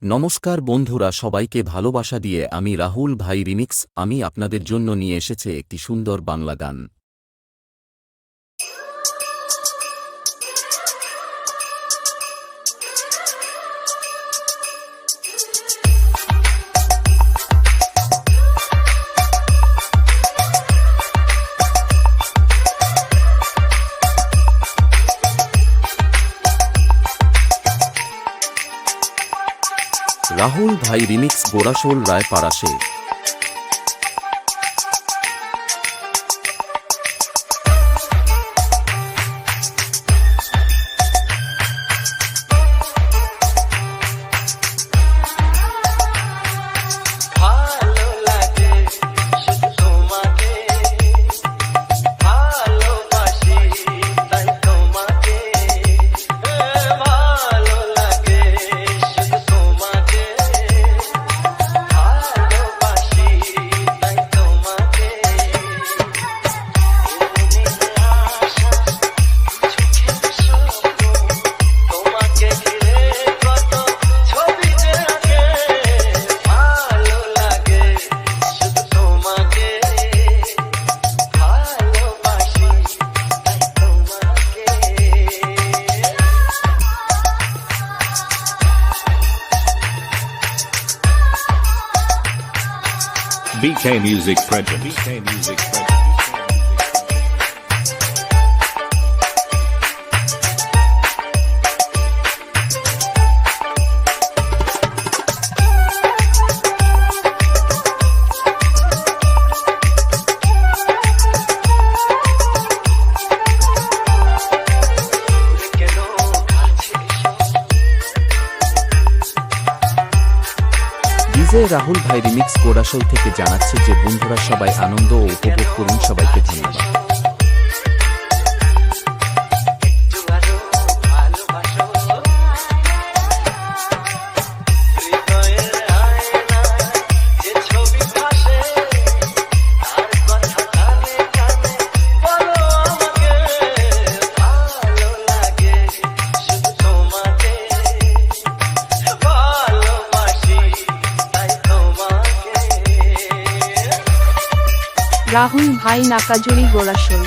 নমস্কার বন্ধুরা, সবাইকে ভালোবাসা দিয়ে আমি রাহুল ভাই রিমিক্স আমি আপনাদের জন্য নিয়ে এসেছে একটি সুন্দর বাংলা গান। রাহুল ভাই রিমিক্স গোরাশোল রায়পাড়াশে। BK Music Present. BK Music Present. DJ Rahul ভাই রিমিক্স গোরাশোল থেকে জানাচ্ছে যে বন্ধুরা সবাই আনন্দ ও উপভোগ করুন। সবাইকে ধন্যবাদ। রাহুল ভাই নাকাজুরি গোরাশোল।